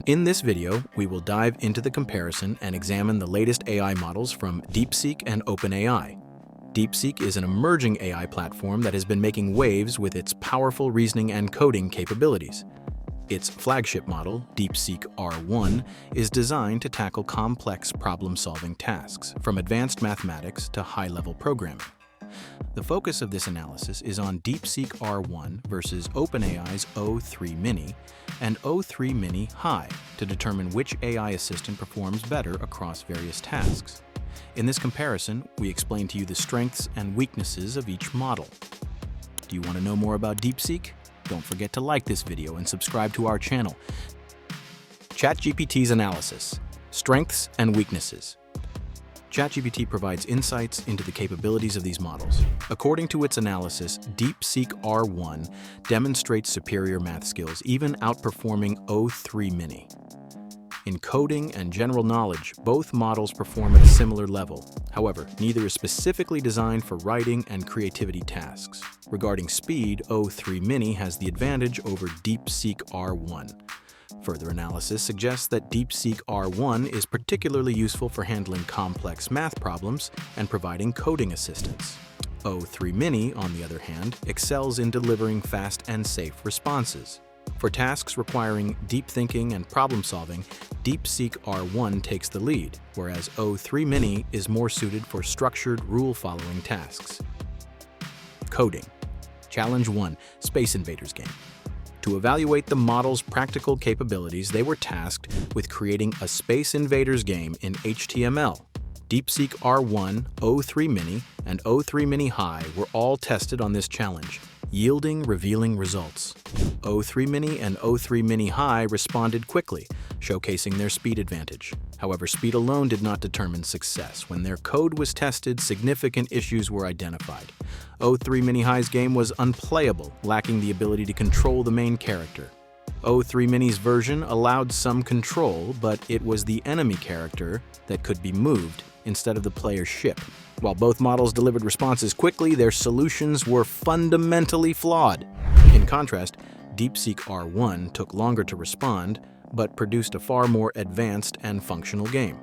In this video, we will dive into the comparison and examine the latest AI models from DeepSeek and OpenAI. DeepSeek is an emerging AI platform that has been making waves with its powerful reasoning and coding capabilities. Its flagship model, DeepSeek R1, is designed to tackle complex problem-solving tasks, from advanced mathematics to high-level programming. The focus of this analysis is on DeepSeek R1 versus OpenAI's O3 Mini and O3 Mini High to determine which AI assistant performs better across various tasks. In this comparison, we explain to you the strengths and weaknesses of each model. Do you want to know more about DeepSeek? Don't forget to like this video and subscribe to our channel. ChatGPT's analysis: strengths and weaknesses. ChatGPT provides insights into the capabilities of these models. According to its analysis, DeepSeek R1 demonstrates superior math skills, even outperforming O3 Mini. In coding and general knowledge, both models perform at a similar level. However, neither is specifically designed for writing and creativity tasks. Regarding speed, O3 Mini has the advantage over DeepSeek R1. Further analysis suggests that DeepSeek R1 is particularly useful for handling complex math problems and providing coding assistance. O3 Mini, on the other hand, excels in delivering fast and safe responses. For tasks requiring deep thinking and problem-solving, DeepSeek R1 takes the lead, whereas O3 Mini is more suited for structured, rule-following tasks. Coding. Challenge 1: Space Invaders game. To evaluate the model's practical capabilities, they were tasked with creating a Space Invaders game in HTML. DeepSeek R1, O3 Mini, and O3 Mini High were all tested on this challenge, yielding revealing results. O3 Mini and O3 Mini High responded quickly, showcasing their speed advantage. However, speed alone did not determine success. When their code was tested, significant issues were identified. O3 Mini High's game was unplayable, lacking the ability to control the main character. O3 Mini's version allowed some control, but it was the enemy character that could be moved instead of the player's ship. While both models delivered responses quickly, their solutions were fundamentally flawed. In contrast, DeepSeek R1 took longer to respond, but produced a far more advanced and functional game.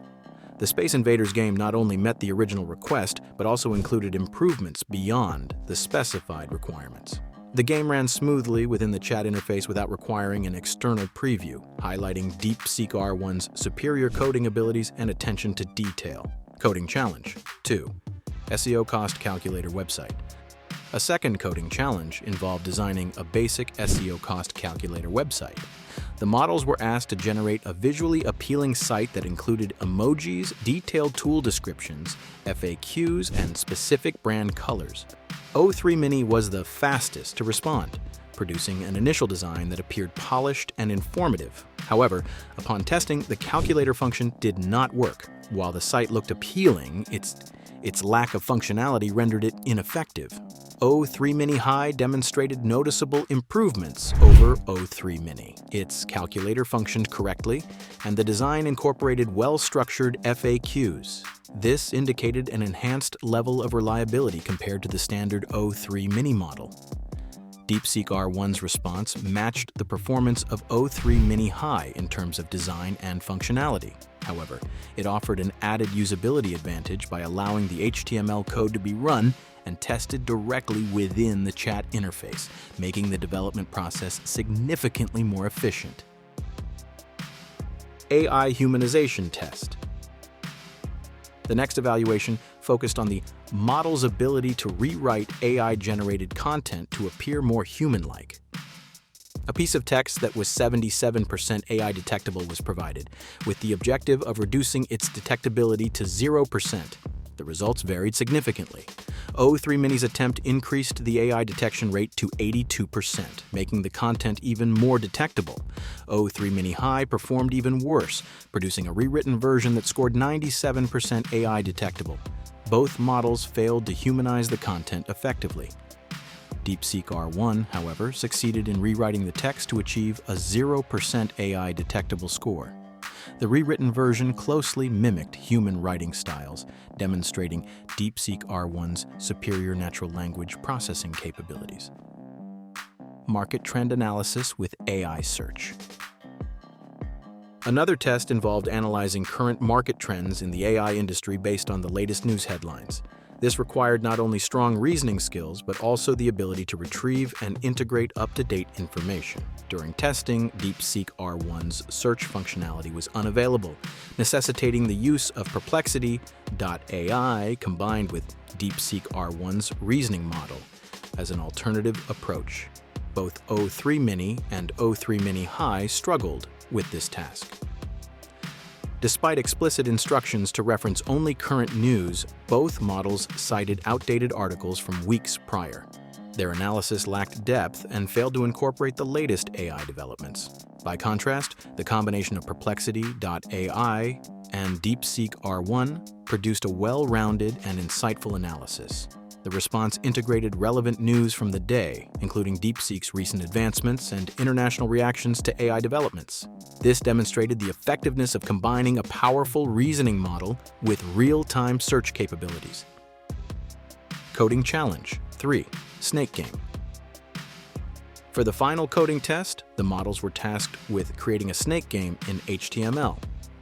The Space Invaders game not only met the original request, but also included improvements beyond the specified requirements. The game ran smoothly within the chat interface without requiring an external preview, highlighting DeepSeek R1's superior coding abilities and attention to detail. Coding challenge 2: SEO cost calculator website. A second coding challenge involved designing a basic SEO cost calculator website. The models were asked to generate a visually appealing site that included emojis, detailed tool descriptions, FAQs, and specific brand colors. O3 Mini was the fastest to respond, producing an initial design that appeared polished and informative. However, upon testing, the calculator function did not work. While the site looked appealing, its lack of functionality rendered it ineffective. O3 Mini High demonstrated noticeable improvements over O3 Mini. Its calculator functioned correctly, and the design incorporated well-structured FAQs. This indicated an enhanced level of reliability compared to the standard O3 Mini model. DeepSeek R1's response matched the performance of O3 Mini High in terms of design and functionality. However, it offered an added usability advantage by allowing the HTML code to be run and tested directly within the chat interface, making the development process significantly more efficient. AI Humanization test. The next evaluation focused on the model's ability to rewrite AI-generated content to appear more human-like. A piece of text that was 77% AI detectable was provided, with the objective of reducing its detectability to 0%. The results varied significantly. O3 Mini's attempt increased the AI detection rate to 82%, making the content even more detectable. O3 Mini High performed even worse, producing a rewritten version that scored 97% AI detectable. Both models failed to humanize the content effectively. DeepSeek R1, however, succeeded in rewriting the text to achieve a 0% AI detectable score. The rewritten version closely mimicked human writing styles, demonstrating DeepSeek R1's superior natural language processing capabilities. Market trend analysis with AI search. Another test involved analyzing current market trends in the AI industry based on the latest news headlines. This required not only strong reasoning skills, but also the ability to retrieve and integrate up-to-date information. During testing, DeepSeek R1's search functionality was unavailable, necessitating the use of Perplexity.ai combined with DeepSeek R1's reasoning model as an alternative approach. Both O3 Mini and O3 Mini High struggled with this task. Despite explicit instructions to reference only current news, both models cited outdated articles from weeks prior. Their analysis lacked depth and failed to incorporate the latest AI developments. By contrast, the combination of Perplexity.ai and DeepSeek R1 produced a well-rounded and insightful analysis. The response integrated relevant news from the day, including DeepSeek's recent advancements and international reactions to AI developments. This demonstrated the effectiveness of combining a powerful reasoning model with real-time search capabilities. Coding Challenge 3. Snake Game. For the final coding test, the models were tasked with creating a snake game in HTML.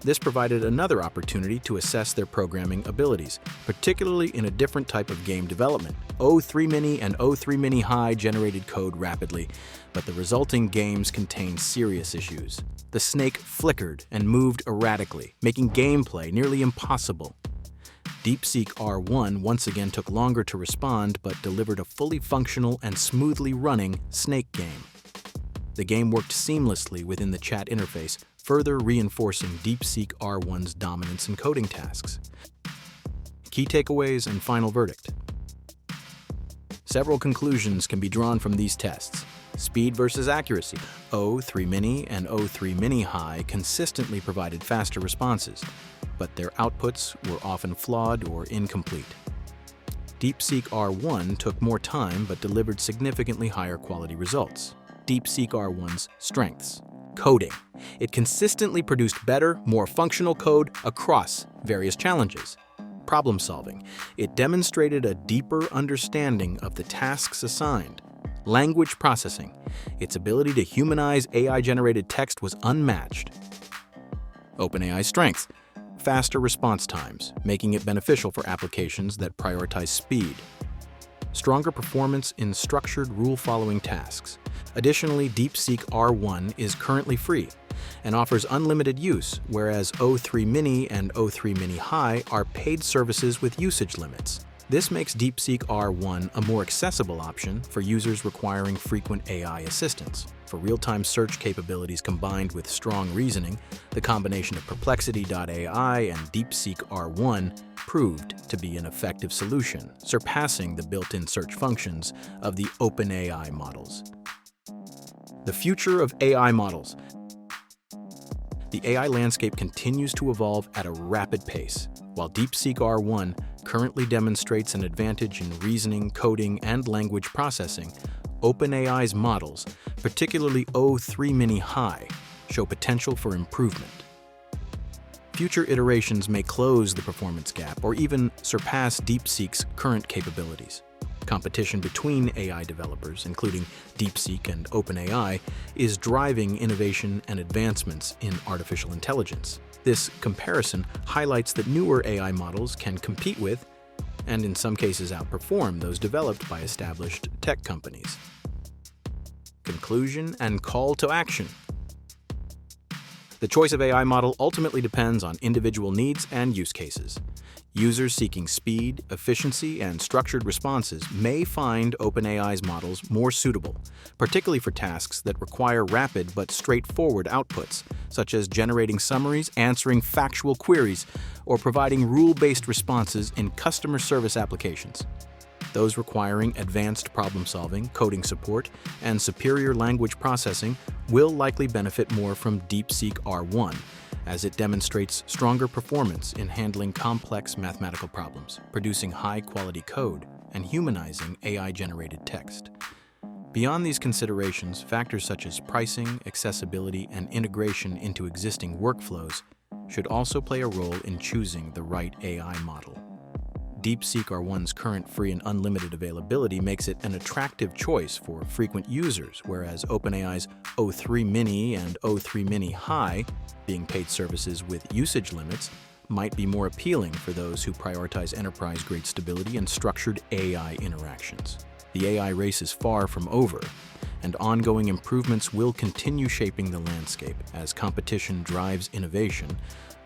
This provided another opportunity to assess their programming abilities, particularly in a different type of game development. O3 Mini and O3 Mini High generated code rapidly, but the resulting games contained serious issues. The snake flickered and moved erratically, making gameplay nearly impossible. DeepSeek R1 once again took longer to respond, but delivered a fully functional and smoothly running snake game. The game worked seamlessly within the chat interface, further reinforcing DeepSeek R1's dominance in coding tasks. Key takeaways and final verdict. Several conclusions can be drawn from these tests. Speed versus accuracy. O3 Mini and O3 Mini High consistently provided faster responses, but their outputs were often flawed or incomplete. DeepSeek R1 took more time but delivered significantly higher quality results. DeepSeek R1's strengths. Coding. It consistently produced better, more functional code across various challenges. Problem solving. It demonstrated a deeper understanding of the tasks assigned. Language processing. Its ability to humanize AI-generated text was unmatched. OpenAI strengths. Faster response times, making it beneficial for applications that prioritize speed. Stronger performance in structured rule-following tasks. Additionally, DeepSeek R1 is currently free and offers unlimited use, whereas O3 Mini and O3 Mini High are paid services with usage limits. This makes DeepSeek R1 a more accessible option for users requiring frequent AI assistance. For real-time search capabilities combined with strong reasoning, the combination of Perplexity.ai and DeepSeek R1 proved to be an effective solution, surpassing the built-in search functions of the OpenAI models. The future of AI models. The AI landscape continues to evolve at a rapid pace. While DeepSeek R1 currently demonstrates an advantage in reasoning, coding, and language processing, OpenAI's models, particularly O3 Mini High, show potential for improvement. Future iterations may close the performance gap or even surpass DeepSeek's current capabilities. Competition between AI developers, including DeepSeek and OpenAI, is driving innovation and advancements in artificial intelligence. This comparison highlights that newer AI models can compete with, and in some cases outperform, those developed by established tech companies. Conclusion and call to action. The choice of AI model ultimately depends on individual needs and use cases. Users seeking speed, efficiency, and structured responses may find OpenAI's models more suitable, particularly for tasks that require rapid but straightforward outputs, such as generating summaries, answering factual queries, or providing rule-based responses in customer service applications. Those requiring advanced problem-solving, coding support, and superior language processing will likely benefit more from DeepSeek R1, as it demonstrates stronger performance in handling complex mathematical problems, producing high-quality code, and humanizing AI-generated text. Beyond these considerations, factors such as pricing, accessibility, and integration into existing workflows should also play a role in choosing the right AI model. DeepSeek R1's current free and unlimited availability makes it an attractive choice for frequent users, whereas OpenAI's O3 Mini and O3 Mini High, being paid services with usage limits, might be more appealing for those who prioritize enterprise-grade stability and structured AI interactions. The AI race is far from over, and ongoing improvements will continue shaping the landscape. As competition drives innovation,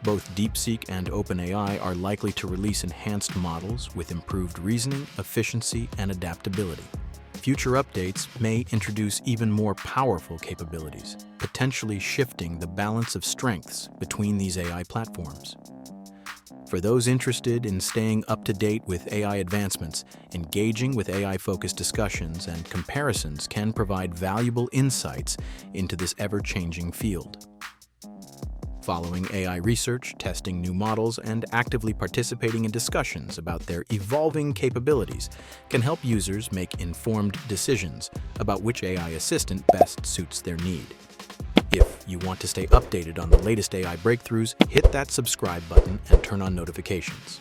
both DeepSeek and OpenAI are likely to release enhanced models with improved reasoning, efficiency, and adaptability. Future updates may introduce even more powerful capabilities, potentially shifting the balance of strengths between these AI platforms. For those interested in staying up to date with AI advancements, engaging with AI-focused discussions and comparisons can provide valuable insights into this ever-changing field. Following AI research, testing new models, and actively participating in discussions about their evolving capabilities can help users make informed decisions about which AI assistant best suits their need. If you want to stay updated on the latest AI breakthroughs, hit that subscribe button and turn on notifications.